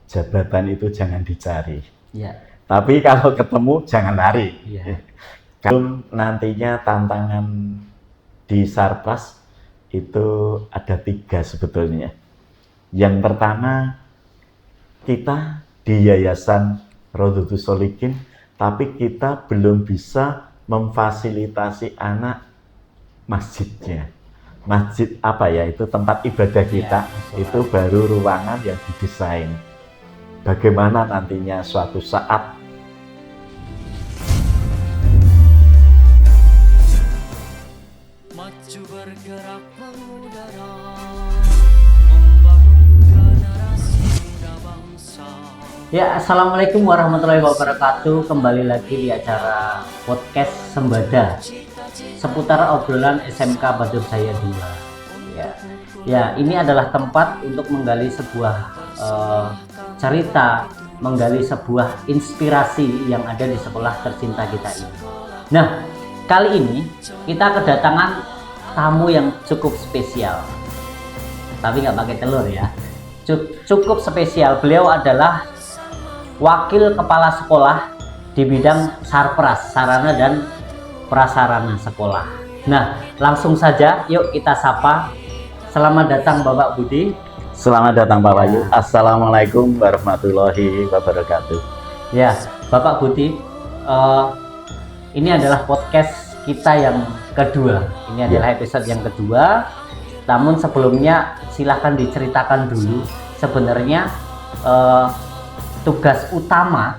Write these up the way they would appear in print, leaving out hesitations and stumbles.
jabatan itu jangan dicari. Ya. Tapi kalau ketemu jangan lari. Ya. Kalau nantinya tantangan di Sarpras itu ada 3 sebetulnya. Yang pertama, kita di Yayasan Rodotus Solikin, tapi kita belum bisa memfasilitasi anak masjidnya. Masjid apa ya, itu tempat ibadah kita, itu baru ruangan yang didesain. Bagaimana nantinya suatu saat maju bergerak mengudara, membangun generasi muda bangsa. Ya, assalamualaikum warahmatullahi wabarakatuh. Kembali lagi di acara podcast Sembada seputar obrolan SMK Batur Jaya 2. Ya, ini adalah tempat untuk menggali sebuah cerita, menggali sebuah inspirasi yang ada di sekolah tercinta kita ini. Nah, kali ini kita kedatangan tamu yang cukup spesial, tapi nggak pakai telur ya. Cukup spesial. Beliau adalah Wakil Kepala Sekolah di bidang Sarpras, sarana dan prasarana sekolah. Nah, langsung saja yuk kita sapa. Selamat datang Bapak Budi. Selamat datang Pak Wahyu. Assalamualaikum warahmatullahi wabarakatuh. Ya, Bapak Budi, ini adalah podcast kita yang kedua. Ini adalah episode yang kedua. Namun sebelumnya silahkan diceritakan dulu sebenarnya tugas utama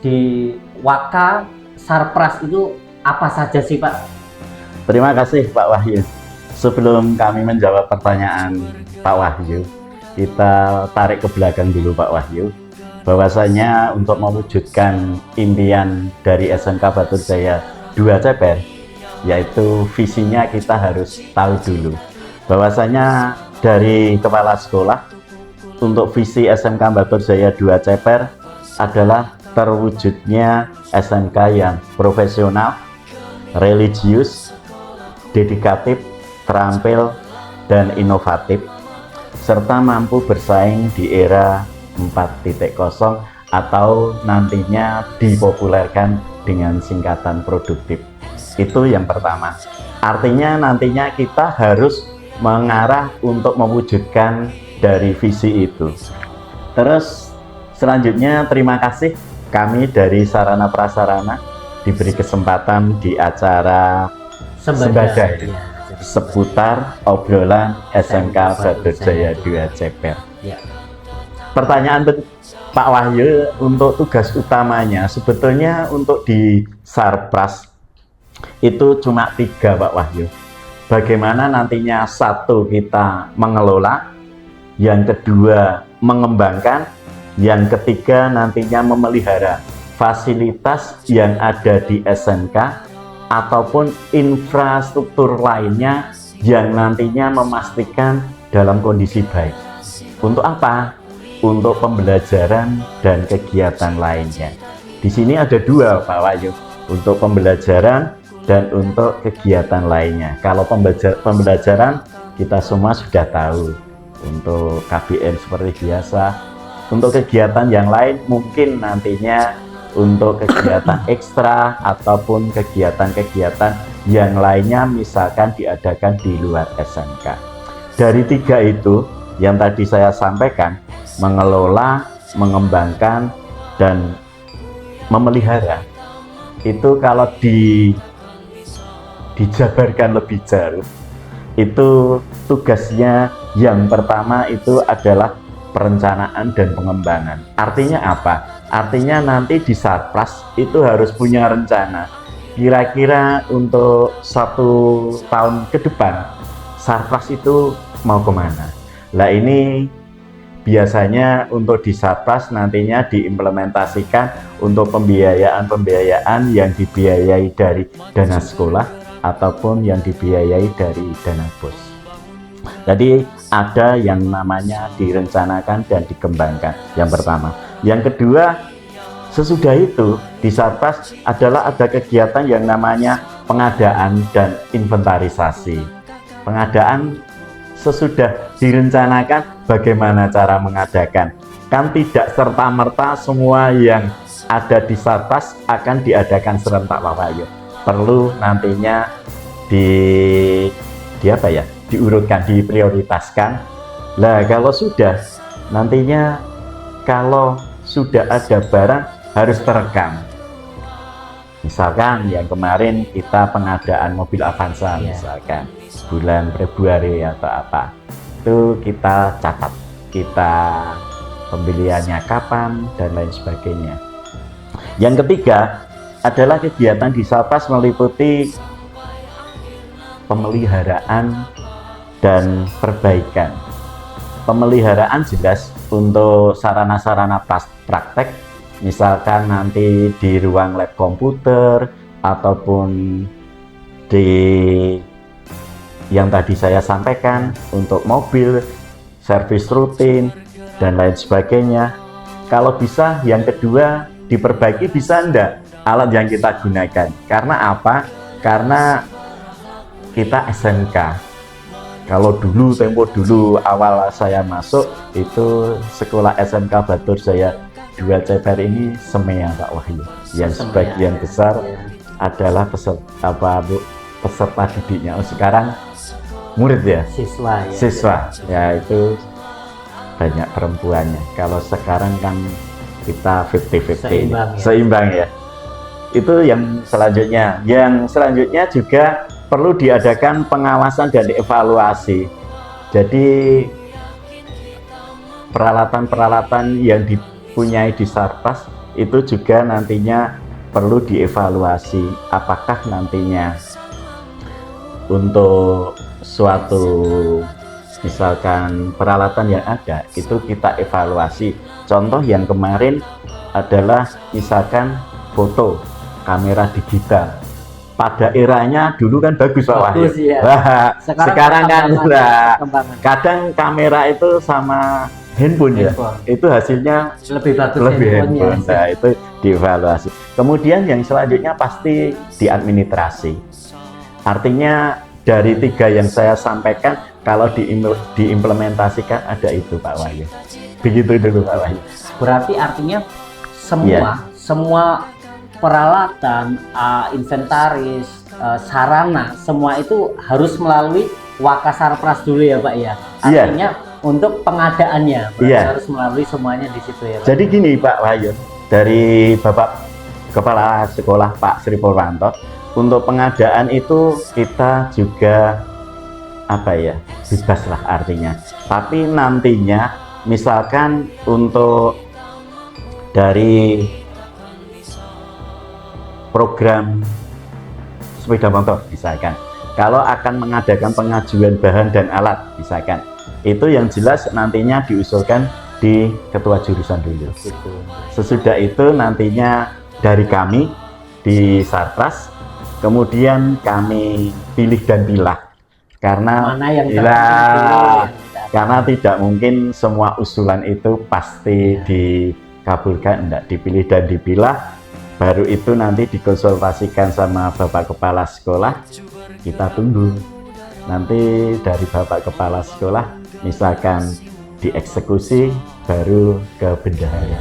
di Waka Sarpras itu apa saja sih Pak? Terima kasih Pak Wahyu. Sebelum kami menjawab pertanyaan Pak Wahyu, kita tarik ke belakang dulu Pak Wahyu. Bahwasanya untuk mewujudkan impian dari SMK Batur Jaya 2 Ceper, yaitu visinya kita harus tahu dulu bahwasanya dari kepala sekolah untuk visi SMK Batur Jaya 2 Ceper adalah terwujudnya SMK yang profesional, religius, dedikatif, terampil, dan inovatif, serta mampu bersaing di era 4.0 atau nantinya dipopulerkan dengan singkatan produktif. Itu yang pertama. Artinya nantinya kita harus mengarah untuk mewujudkan dari visi itu. Terus selanjutnya terima kasih kami dari Sarana Prasarana diberi kesempatan di acara Sembada Ya, seputar obrolan SMK Batur Jaya 2 Ceper. ya. Pertanyaan Pak Wahyu untuk tugas utamanya sebetulnya untuk di Sarpras itu cuma 3 Pak Wahyu. Bagaimana nantinya satu kita mengelola, yang kedua mengembangkan, yang ketiga nantinya memelihara fasilitas yang ada di SMK ataupun infrastruktur lainnya yang nantinya memastikan dalam kondisi baik. Untuk apa? Untuk pembelajaran dan kegiatan lainnya. Di sini ada 2 Pak Wahyu, untuk pembelajaran dan untuk kegiatan lainnya. Kalau pembelajaran kita semua sudah tahu, untuk KBM seperti biasa. Untuk kegiatan yang lain mungkin nantinya untuk kegiatan ekstra ataupun kegiatan-kegiatan yang lainnya misalkan diadakan di luar SMK. Dari 3 itu yang tadi saya sampaikan, mengelola, mengembangkan, dan memelihara, itu kalau dijabarkan lebih jauh, itu tugasnya yang pertama itu adalah perencanaan dan pengembangan. Artinya apa? Artinya nanti di Sarpras itu harus punya rencana. Kira-kira untuk 1 tahun ke depan, Sarpras itu mau kemana? Lah ini biasanya untuk di Sarpras nantinya diimplementasikan untuk pembiayaan yang dibiayai dari dana sekolah ataupun yang dibiayai dari dana BOS. Jadi ada yang namanya direncanakan dan dikembangkan, yang pertama. Yang kedua, sesudah itu di Sarpras adalah ada kegiatan yang namanya pengadaan dan inventarisasi. Pengadaan sesudah direncanakan bagaimana cara mengadakan, Kan tidak serta-merta semua yang ada di Sarpras akan diadakan serentak Pak Wahyu. Perlu nantinya di apa ya? Diurutkan, diprioritaskan. Lah kalau sudah nantinya kalau sudah ada barang harus terekam. Misalkan yang kemarin kita pengadaan mobil Avanza misalkan bulan Februari atau apa, itu kita catat, kita pembeliannya kapan dan lain sebagainya. Yang ketiga adalah kegiatan di Sarpras meliputi pemeliharaan dan perbaikan. Pemeliharaan jelas untuk sarana-sarana praktek, misalkan nanti di ruang lab komputer ataupun di yang tadi saya sampaikan untuk mobil, servis rutin dan lain sebagainya. Kalau bisa yang kedua diperbaiki, bisa enggak alat yang kita gunakan? Karena apa? Karena kita SMK. Kalau dulu, tempo dulu awal saya masuk itu sekolah SMK Batur Jaya 2 CPR ini semea Pak Wahyu. Yang sebagian besar adalah peserta didiknya. Oh, sekarang murid ya? Siswa. Ya itu banyak perempuannya. Kalau sekarang kan kita 50-50. Seimbang ya. Itu yang selanjutnya. Yang selanjutnya juga perlu diadakan pengawasan dan evaluasi. Jadi peralatan-peralatan yang dipunyai di Sarpras itu juga nantinya perlu dievaluasi. Apakah nantinya untuk suatu misalkan peralatan yang ada itu kita evaluasi. Contoh yang kemarin adalah misalkan foto kamera digital. Pada eranya dulu kan bagus Pak Wahyu. Ya. Sekarang kan kadang kamera itu sama handphone ya, itu hasilnya lebih bagus, lebih handphone. Nah, itu dievaluasi. Kemudian yang selanjutnya pasti diadministrasi. Artinya dari 3 yang saya sampaikan, kalau diimplementasikan ada itu Pak Wahyu. Begitu dulu Pak Wahyu. Berarti artinya semua peralatan, inventaris, sarana, semua itu harus melalui Wakasarpras dulu ya Pak ya. Artinya untuk pengadaannya harus melalui semuanya di situ ya Pak. Jadi gini Pak Wahyu, dari Bapak Kepala Sekolah Pak Sri Purwanto, untuk pengadaan itu kita juga apa ya, bebas lah artinya. Tapi nantinya misalkan untuk dari program sepeda motor misalkan, kalau akan mengadakan pengajuan bahan dan alat misalkan, itu yang jelas nantinya diusulkan di ketua jurusan dulu. Sesudah itu nantinya dari kami di Sarpras, kemudian kami pilih dan pilah, karena karena tidak mungkin semua usulan itu pasti dikabulkan, enggak, dipilih dan dipilah. Baru itu nanti dikonsultasikan sama Bapak Kepala Sekolah, kita tunggu. Nanti dari Bapak Kepala Sekolah, misalkan dieksekusi, baru ke bendahara.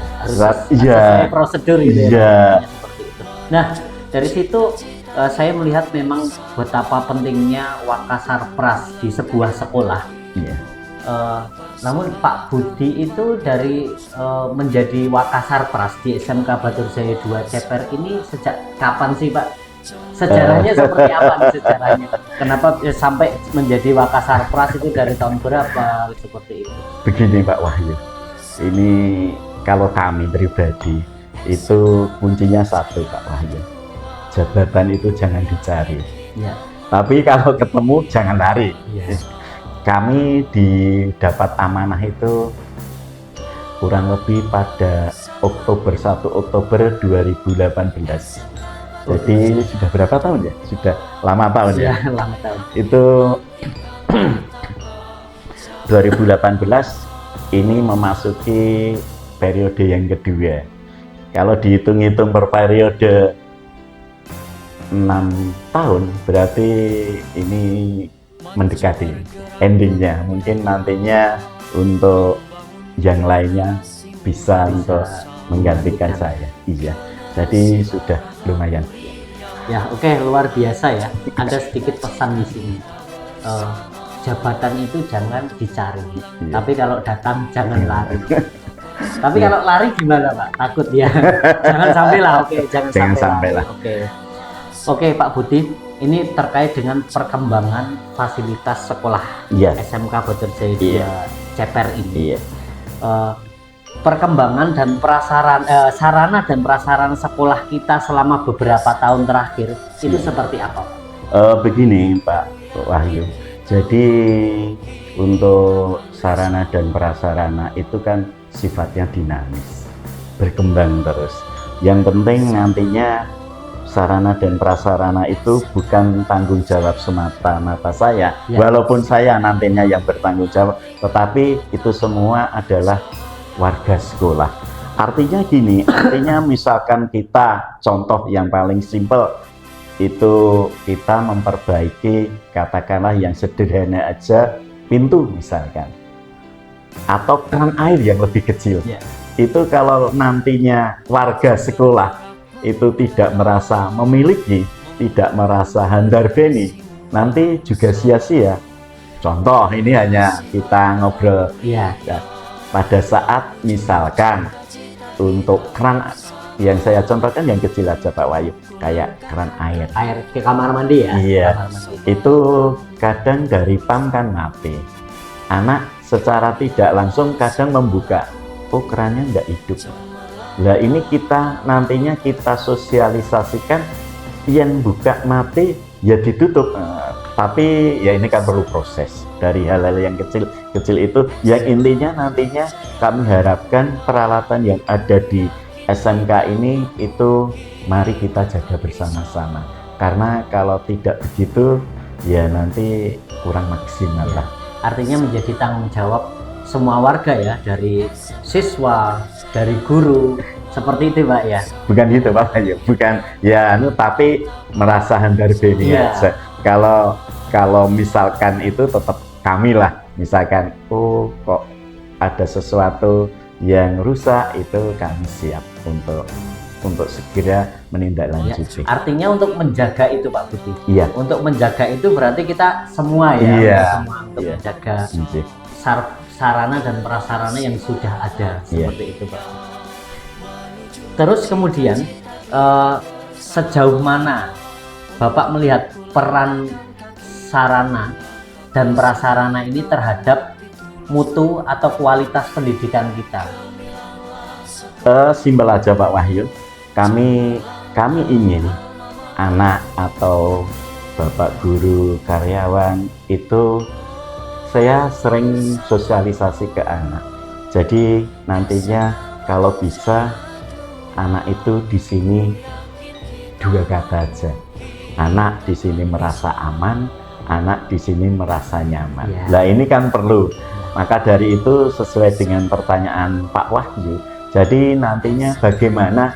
Iya. Prosedur gitu ya. Seperti itu. Nah, dari situ saya melihat memang betapa pentingnya Wakasarpras di sebuah sekolah. Iya. Namun Pak Budi itu dari menjadi Wakasarpras di SMK Batur Jaya 2 CPR ini sejak kapan sih Pak? Sejarahnya seperti apa nih sejarahnya? Kenapa sampai menjadi Wakasarpras itu dari tahun berapa seperti itu? Begini Pak Wahyu, ini kalau kami pribadi itu kuncinya satu Pak Wahyu, jabatan itu jangan dicari. Ya. Tapi kalau ketemu jangan lari. Ya. Kami didapat amanah itu kurang lebih pada Oktober 1 Oktober 2018. Jadi sudah berapa tahun ya? Sudah lama tahun ya? Lama tahun. Itu 2018 ini memasuki periode yang kedua. Kalau dihitung-hitung per periode 6 tahun, berarti ini mendekati endingnya. Mungkin nantinya untuk yang lainnya bisa untuk menggantikan saya. Iya, jadi sudah lumayan. Ya, oke, luar biasa ya. Ada sedikit pesan di sini. Jabatan itu jangan dicari, Iya. tapi kalau datang jangan lari. Tapi kalau lari gimana, Pak? Takut ya. Jangan sampai lah, oke, Jangan sampai lari. lah. Oke, Pak Budi, ini terkait dengan perkembangan fasilitas sekolah Iya. SMK Bojorjaya 2 Iya. Ceper ini. Iya. Perkembangan dan sarana dan prasarana sekolah kita selama beberapa tahun terakhir itu seperti apa, Pak? Begini Pak Wahyu, jadi untuk sarana dan prasarana itu kan sifatnya dinamis, berkembang terus. Yang penting nantinya sarana dan prasarana itu bukan tanggung jawab semata-mata saya, Ya. walaupun saya nantinya yang bertanggung jawab, tetapi itu semua adalah warga sekolah. Artinya gini, artinya misalkan kita, contoh yang paling simpel, itu kita memperbaiki, katakanlah yang sederhana aja, pintu misalkan, atau keran air yang lebih kecil. Ya. Itu kalau nantinya warga sekolah itu tidak merasa memiliki, tidak merasa handar beni, nanti juga sia-sia. Contoh ini hanya kita ngobrol. Iya. Ya, pada saat misalkan untuk keran yang saya contohkan yang kecil aja Pak Wahyu, kayak keran air. Air ke kamar mandi ya? Iya. Kamar mandi. Itu kadang dari pam kan mati. Anak secara tidak langsung kadang membuka, oh kerannya nggak hidup. Nah ini kita nantinya kita sosialisasikan, yang buka mati ya ditutup. Tapi ya ini kan perlu proses dari hal-hal yang kecil itu. Yang intinya nantinya kami harapkan peralatan yang ada di SMK ini itu mari kita jaga bersama-sama. Karena kalau tidak begitu ya nanti kurang maksimal lah. Artinya menjadi tanggung jawab semua warga ya, dari siswa, dari guru, seperti itu Pak ya? Bukan gitu Pak Wahyu, bukan ya tapi merasa handar beni Iya. aja. Kalau misalkan itu tetap kami lah, misalkan oh kok ada sesuatu yang rusak, itu kami siap untuk segera menindaklanjuti. Artinya untuk menjaga itu Pak Budi. Iya. Untuk menjaga itu berarti kita semua ya, Iya. semua untuk Iya. menjaga Iya. sarana dan prasarana yang sudah ada, Iya. seperti itu Pak. Terus kemudian sejauh mana Bapak melihat peran sarana dan prasarana ini terhadap mutu atau kualitas pendidikan kita? Simpel aja Pak Wahyu, kami ingin anak atau bapak guru, karyawan itu saya sering sosialisasi ke anak. Jadi nantinya kalau bisa anak itu di sini dua kata aja. Anak di sini merasa aman, anak di sini merasa nyaman. Ya. Nah ini kan perlu. Maka dari itu sesuai dengan pertanyaan Pak Wahyu. Jadi nantinya bagaimana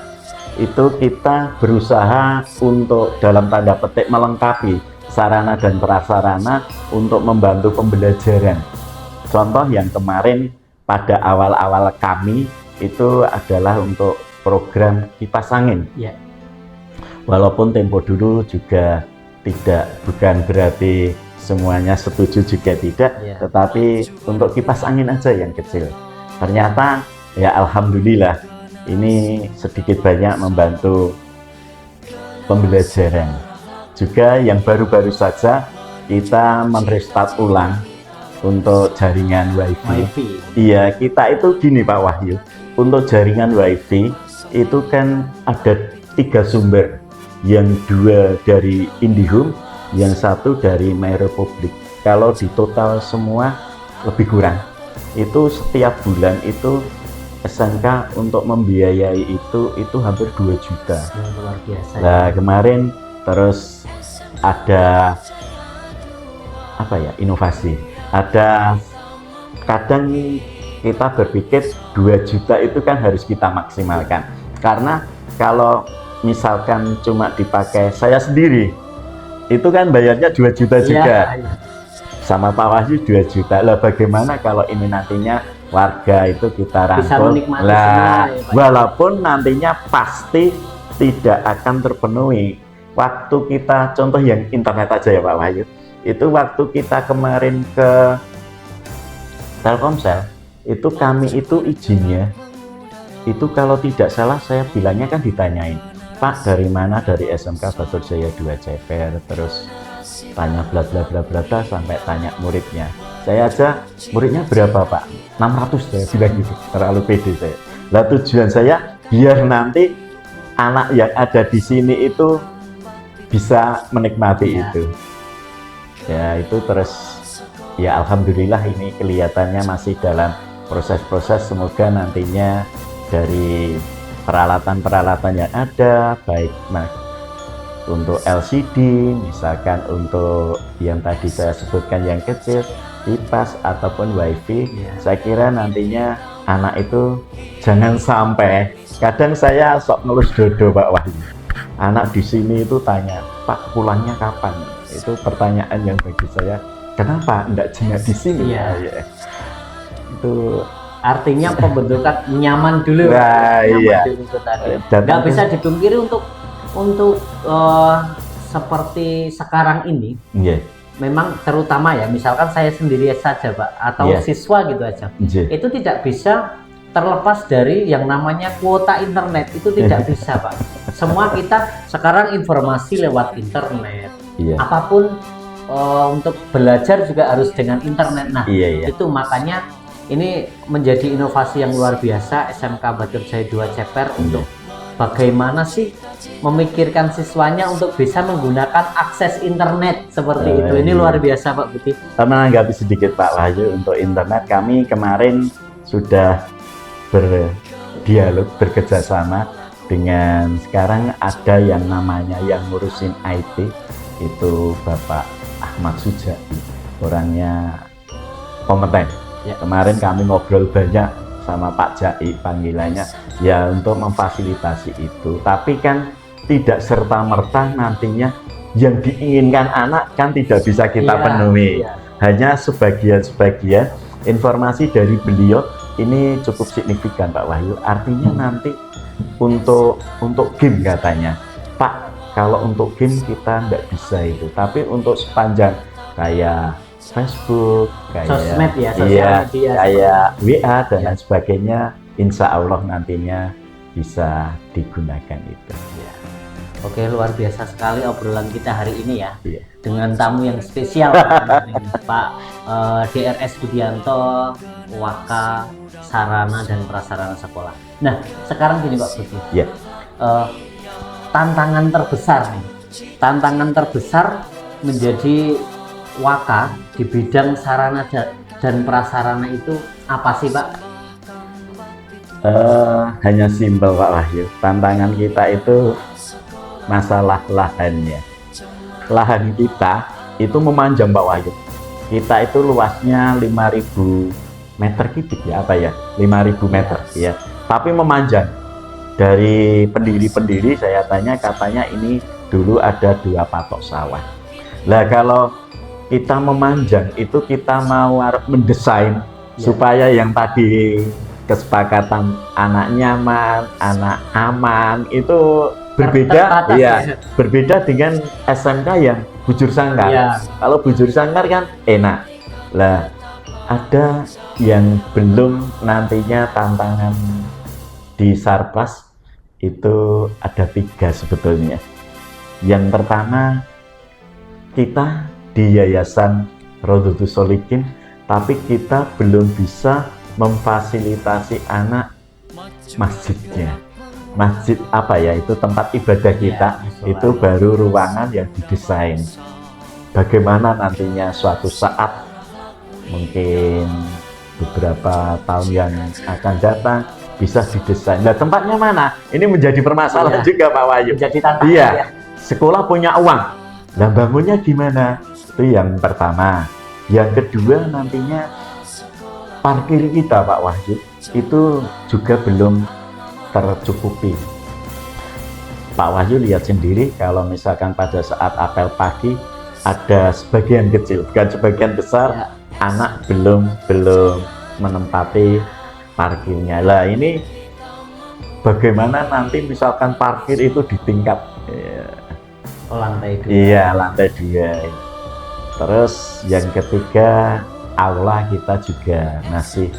itu kita berusaha untuk dalam tanda petik melengkapi sarana dan prasarana untuk membantu pembelajaran. Contoh yang kemarin pada awal-awal kami itu adalah untuk program kipas angin. Ya. Walaupun tempo dulu juga bukan berarti semuanya setuju juga tidak, Ya. tetapi untuk kipas angin aja yang kecil. Ternyata ya alhamdulillah ini sedikit banyak membantu pembelajaran. Juga yang baru-baru saja kita menrestart ulang untuk jaringan WiFi. Iya, kita itu gini Pak Wahyu, untuk jaringan WiFi itu kan ada 3 sumber, yang 2 dari IndiHome, yang 1 dari MyRepublik. Kalau di total semua lebih kurang, itu setiap bulan itu SMK untuk membiayai itu hampir 2 juta. Ya, luar biasa. Nah kemarin terus ada apa ya, inovasi, ada kadang kita berpikir 2 juta itu kan harus kita maksimalkan, karena kalau misalkan cuma dipakai saya sendiri itu kan bayarnya 2 juta juga. Iya. Sama Pak Wahyu 2 juta lah. Bagaimana kalau ini nantinya warga itu kita Bisa rangkul. menikmati Lah, semua ya, Pak. walaupun nantinya pasti tidak akan terpenuhi. Waktu kita contoh yang internet aja ya Pak Wahyu, itu waktu kita kemarin ke Telkomsel, itu kami itu izinnya itu kalau tidak salah saya bilangnya kan ditanyain, Pak dari mana, dari SMK Batur Jaya 2 Ceper, terus tanya bla bla bla bla bla, sampai tanya muridnya. Saya aja muridnya berapa Pak? 600 saya bilang gitu, terlalu pede saya. Lah tujuan saya biar nanti anak yang ada di sini itu bisa menikmati Ya. itu. Ya itu terus ya alhamdulillah ini kelihatannya masih dalam proses-proses, semoga nantinya dari peralatan-peralatan yang ada, baik untuk LCD, misalkan untuk yang tadi saya sebutkan yang kecil, kipas ataupun WiFi, saya kira nantinya anak itu jangan sampai, kadang saya sok ngelus dodo Pak Wahyu, anak di sini itu tanya, Pak pulangnya kapan? Itu pertanyaan yang bagi saya, kenapa enggak jengat di sini? Iya. Ya. Itu Artinya pembentukan nyaman dulu. Nah, nyaman iya. dulu itu tadi. Dan- Nggak bisa dipungkiri untuk seperti sekarang ini, iya, memang terutama ya, misalkan saya sendiri saja Pak, atau Iya. siswa gitu aja, iya. itu tidak bisa terlepas dari yang namanya kuota internet, itu tidak bisa Pak. Semua kita sekarang informasi lewat internet, Iya. apapun untuk belajar juga harus dengan internet. Nah, Iya, iya. itu makanya ini menjadi inovasi yang luar biasa SMK Batur Jaya 2 Ceper untuk bagaimana sih memikirkan siswanya untuk bisa menggunakan akses internet seperti itu. Ini Iya. luar biasa Pak Budi. Menanggapi sedikit Pak Wahyu, untuk internet kami kemarin sudah berdialog, bekerjasama dengan, sekarang ada yang namanya yang ngurusin IT, itu Bapak Ahmad Sujati, orangnya kompeten. Ya. Kemarin kami ngobrol banyak sama Pak Jai, panggilannya ya untuk memfasilitasi itu, tapi kan tidak serta-merta nantinya yang diinginkan anak kan tidak bisa kita Iya, penuhi. iya. Hanya sebagian-sebagian informasi dari beliau ini cukup signifikan Pak Wahyu. Artinya nanti untuk game katanya, Pak kalau untuk game kita nggak bisa itu, tapi untuk sepanjang kayak Facebook, kayak Sosmed ya, sosial iya, media. kayak WA dan Ya. lain sebagainya, insya Allah nantinya bisa digunakan itu. Oke, luar biasa sekali obrolan kita hari ini ya. Iya. Dengan tamu yang spesial Pak DRS Budianto, Waka Sarana dan Prasarana Sekolah. Nah, sekarang gini Pak Budi. Ya. Tantangan terbesar nih. Tantangan terbesar menjadi Waka di bidang sarana dan prasarana itu apa sih Pak? Hanya simpel Pak Wahyu. Tantangan kita itu masalah lahannya. Lahan kita itu memanjang Pak Wahyu. Kita itu luasnya 5.000 meter kubik ya, apa ya? 5.000 meter ya. Tapi memanjang. Dari pendiri-pendiri saya tanya, katanya ini dulu ada 2 patok sawah. Lah kalau kita memanjang itu kita mau mendesain supaya yang tadi kesepakatan anak nyaman, anak aman itu berbeda, Terbatas, ya, ya. berbeda dengan SMK yang bujur sangkar. Ya. Kalau bujur sangkar kan enak. Lah ada yang belum, nantinya tantangan di Sarpras itu ada 3 sebetulnya. Yang pertama, kita di Yayasan Rodotus Solikin, tapi kita belum bisa memfasilitasi anak masjidnya. Masjid apa ya, itu tempat ibadah kita, musola. itu baru ruangan yang didesain. Bagaimana nantinya suatu saat, mungkin beberapa tahun yang akan datang, bisa didesain. Nah tempatnya mana? Ini menjadi permasalahan Iya. juga Pak Wahyu. Jadi tantangan Iya, ya. sekolah punya uang. Nah bangunnya gimana? Itu yang pertama. Yang kedua nantinya parkir kita Pak Wahyu itu juga belum tercukupi. Pak Wahyu lihat sendiri kalau misalkan pada saat apel pagi ada sebagian kecil, bukan sebagian besar, Ya. anak belum menempati parkirnya. Lah ini bagaimana nanti misalkan parkir itu di tingkat lantai 2. iya lantai 2. Terus yang ketiga, aula kita juga masih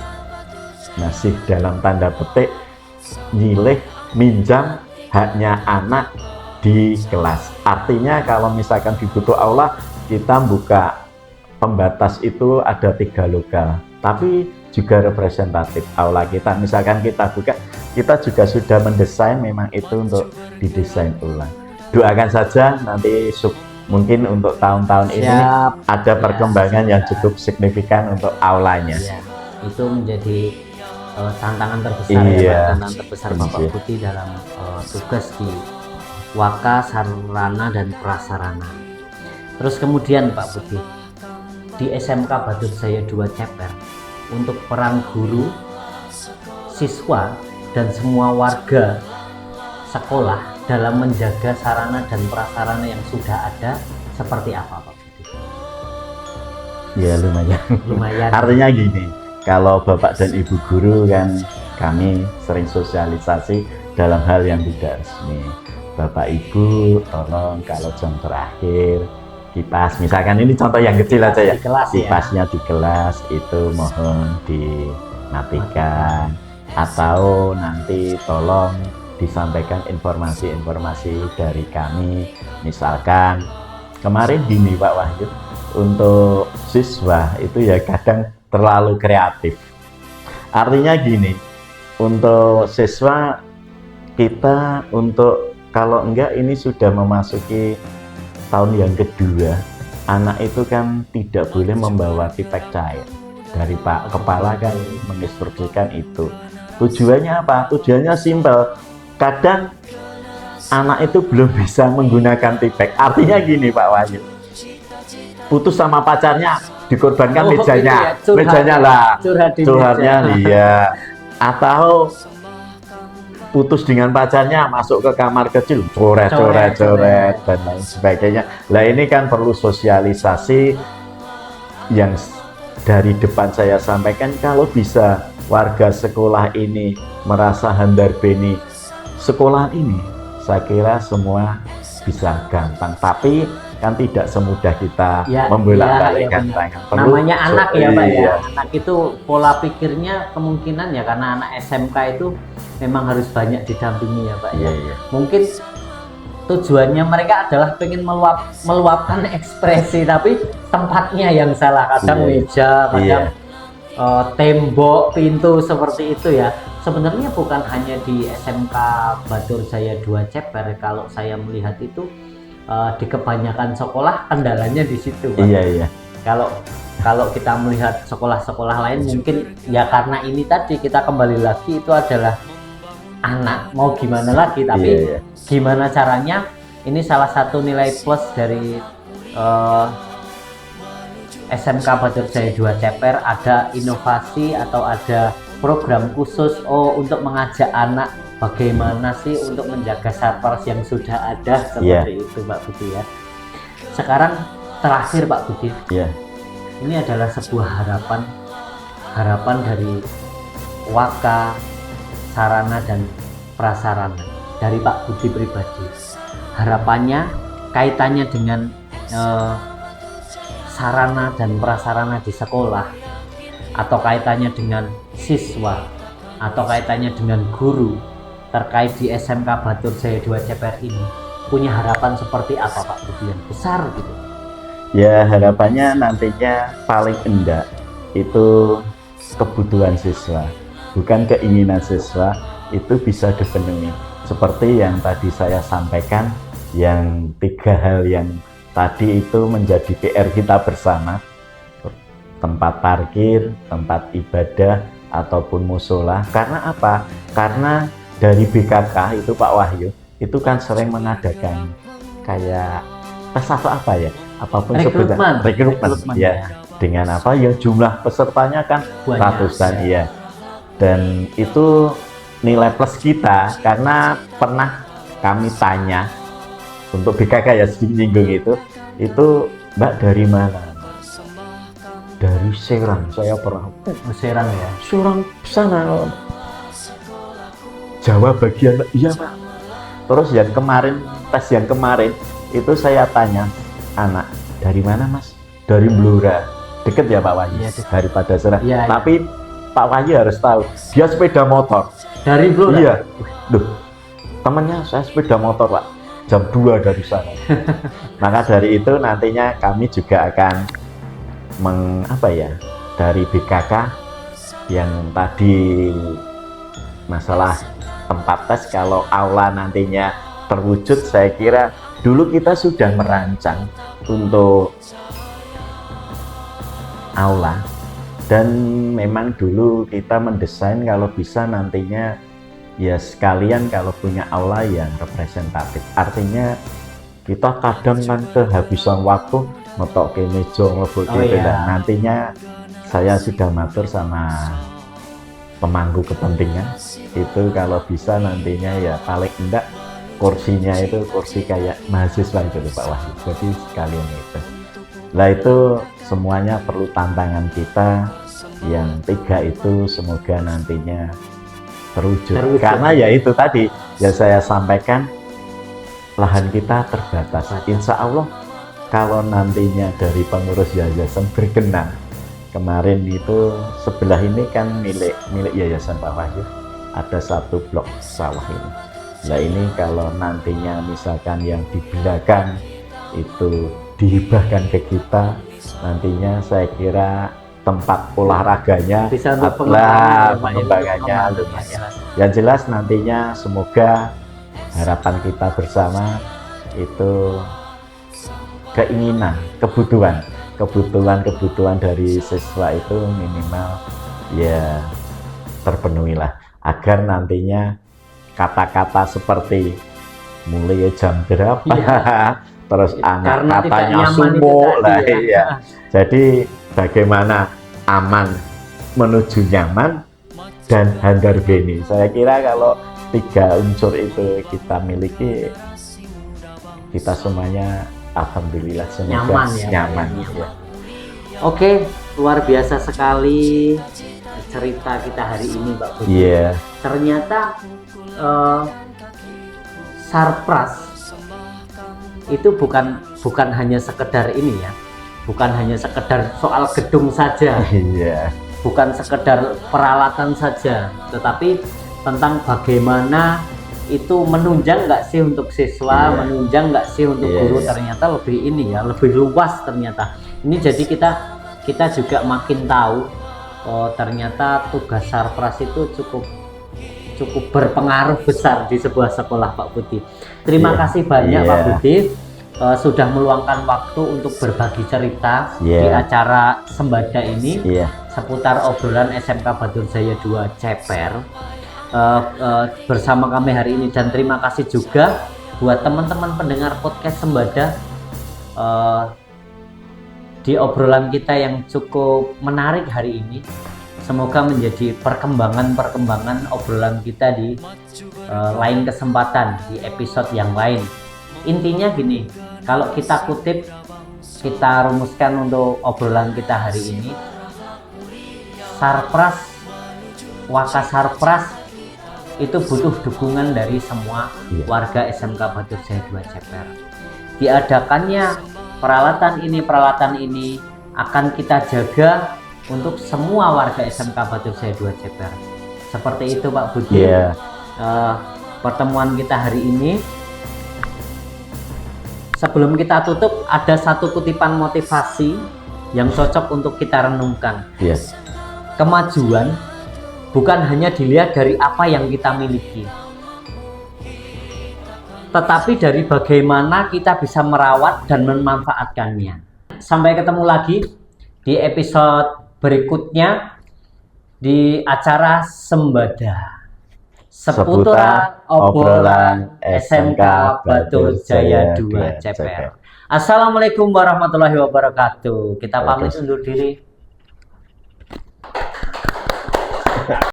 dalam tanda petik nyilih minjam haknya anak di kelas. Artinya kalau misalkan dibutuh aula, kita buka pembatas itu ada 3 lokal, tapi juga representatif aula kita. Misalkan kita buka, kita juga sudah mendesain memang itu untuk didesain ulang. Doakan saja nanti mungkin untuk tahun-tahun ini ada perkembangan yang cukup signifikan untuk aulanya. Ya, itu menjadi tantangan terbesar ya, Pak. Tantangan terbesar Bapak Budi dalam tugas di Waka Sarana dan Prasarana. Terus kemudian Pak Budi, di SMK Batursaya 2 Ceper, untuk peran guru, siswa, dan semua warga sekolah dalam menjaga sarana dan prasarana yang sudah ada seperti apa Pak Budi? Ya lumayan. Lumayan. Artinya gini, kalau Bapak dan Ibu guru kan kami sering sosialisasi dalam hal yang tidak resmi. Bapak Ibu tolong kalau jam terakhir kipas, misalkan ini contoh yang kecil aja ya, kipasnya di kelas itu mohon dimatikan, atau nanti tolong disampaikan informasi-informasi dari kami. Misalkan kemarin gini Pak Wahyu, untuk siswa itu ya kadang terlalu kreatif. Artinya gini, untuk siswa kita untuk kalau enggak ini sudah memasuki tahun yang kedua, anak itu kan tidak boleh membawa pipet cair. Dari Pak Kepala kan menginstruksikan itu. Tujuannya apa? Tujuannya simpel. Kadang anak itu belum bisa menggunakan pipet. Artinya gini Pak Wahyu, putus sama pacarnya dikorbankan mejanya, ya, mejanya lah, curhatnya dia. Atau putus dengan pacarnya, masuk ke kamar kecil, coret dan lain sebagainya. Lah ini kan perlu sosialisasi yang dari depan saya sampaikan. Kalau bisa warga sekolah ini merasa handar beni sekolah ini, saya kira semua bisa gampang. Tapi kan tidak semudah kita membolak-balikkan tangan. Namanya anak ya Pak ya. Anak itu pola pikirnya kemungkinan ya, karena anak SMK itu memang harus banyak didampingi ya Pak ya. Mungkin tujuannya mereka adalah pengen meluapkan ekspresi, tapi tempatnya yang salah. Kadang meja, kadang tembok, pintu seperti itu ya. Sebenarnya bukan hanya di SMK Batursaya 2 Ceper, kalau saya melihat itu di kebanyakan sekolah kendalanya di situ Pak. Iya. Kalau kita melihat sekolah-sekolah lain mungkin ya karena ini tadi kita kembali lagi itu adalah anak, mau gimana lagi, tapi gimana caranya. Ini salah satu nilai plus dari SMK Batursaya 2 Ceper, ada inovasi atau ada program khusus untuk mengajak anak bagaimana sih untuk menjaga sarpras yang sudah ada seperti itu Pak Budi ya. Sekarang terakhir Pak Budi, ini adalah sebuah harapan dari Waka Sarana dan Prasarana dari Pak Budi pribadi. Harapannya kaitannya dengan sarana dan prasarana di sekolah, atau kaitannya dengan siswa, atau kaitannya dengan guru terkait di SMK Batursaya 2 Ceper ini, punya harapan seperti apa Pak Budi yang besar gitu? Ya harapannya nantinya paling enggak itu kebutuhan siswa, bukan keinginan siswa, itu bisa dipenuhi. Seperti yang tadi saya sampaikan, yang 3 hal yang tadi itu menjadi PR kita bersama, tempat parkir, tempat ibadah, ataupun musola. Karena apa? Karena dari BKK itu Pak Wahyu, itu kan sering mengadakan kayak tes atau apa ya? Apapun sebutan rekrutmen ya. Dengan apa ya, jumlah pesertanya kan ratusan ya. Dan itu nilai plus kita, karena pernah kami tanya untuk BKK ya, nyinggung itu Mbak dari mana? dari Serang saya pernah. Serang ya. Serang sana, Jawa bagian, iya Pak. Terus yang kemarin, tes yang kemarin itu saya tanya anak, dari mana Mas? Dari Blora. Deket ya Pak Wahyu, Iya, deket. daripada Serang. Iya, Tapi Pak Wahyu harus tahu, dia sepeda motor. Dari Blora. Iya, duh, temannya saya sepeda motor Pak, jam 2 dari sana. Maka dari itu nantinya kami juga akan dari BKK yang tadi masalah tempat tes, kalau aula nantinya terwujud, saya kira dulu kita sudah merancang untuk aula, dan memang dulu kita mendesain kalau bisa nantinya ya sekalian kalau punya aula yang representatif. Artinya kita kadang kan kehabisan waktu metok ke meja ngebut gitu. iya. Dan nantinya saya sudah matur sama pemangku kepentingan itu, kalau bisa nantinya ya paling enggak kursinya itu kursi kayak mahasiswa itu Pak Wahyu, jadi sekalian itu. Lah itu semuanya perlu tantangan kita yang 3 itu, semoga nantinya terwujud. Karena ya itu tadi ya saya sampaikan, lahan kita terbatas. Insya Allah kalau nantinya dari pengurus yayasan berkenan, kemarin itu sebelah ini kan milik yayasan Pak Wahyu, ada 1 blok sawah ini. Nah ini kalau nantinya misalkan yang di belakang itu dihibahkan ke kita, nantinya saya kira tempat olahraganya Bisa untuk pengembangannya lumayan. Yang jelas nantinya semoga harapan kita bersama itu keinginan, kebutuhan dari siswa itu minimal ya terpenuhilah, agar nantinya kata-kata seperti mulai jam berapa terus anak Karena katanya tidak nyaman sumo itu lah tadi, ya. iya. Jadi bagaimana aman menuju nyaman dan handar beni, saya kira kalau 3 unsur itu kita miliki, kita semuanya alhamdulillah semoga Nyaman ya, nyaman. Pak, ya. Ya. Oke, luar biasa sekali cerita kita hari ini Pak Budi. Iya. Ternyata Sarpras itu bukan hanya sekedar ini ya, bukan hanya sekedar soal gedung saja, Iya. bukan sekedar peralatan saja, tetapi tentang bagaimana itu menunjang nggak sih untuk siswa, Iya. menunjang nggak sih untuk Iya, guru. iya. Ternyata lebih ini ya, lebih luas ternyata. Ini jadi kita juga makin tahu, oh ternyata tugas Sarpras itu cukup berpengaruh besar di sebuah sekolah Pak Budi. Terima Iya. kasih banyak Iya. Pak Budi sudah meluangkan waktu untuk berbagi cerita Iya. di acara Sembada ini Iya. seputar obrolan SMK Batur Jaya 2 Ceper bersama kami hari ini. Dan terima kasih juga buat teman-teman pendengar podcast Sembada di obrolan kita yang cukup menarik hari ini. Semoga menjadi perkembangan obrolan kita di lain kesempatan, di episode yang lain. Intinya gini, kalau kita kutip, kita rumuskan untuk obrolan kita hari ini, Sarpras, Wakasarpras itu butuh dukungan dari semua warga SMK Batur Jaya 2 Ceper. Diadakannya peralatan ini akan kita jaga untuk semua warga SMK Batur Jaya 2 Ceper. Seperti itu Pak Budi. Iya. Pertemuan kita hari ini. Sebelum kita tutup, ada satu kutipan motivasi yang cocok untuk kita renungkan. Iya. Kemajuan bukan hanya dilihat dari apa yang kita miliki, tetapi dari bagaimana kita bisa merawat dan memanfaatkannya. Sampai ketemu lagi di episode berikutnya di acara Sembada seputar obrolan SMK Batur Jaya 2 Ceper. Assalamualaikum warahmatullahi wabarakatuh. Kita pamit undur diri.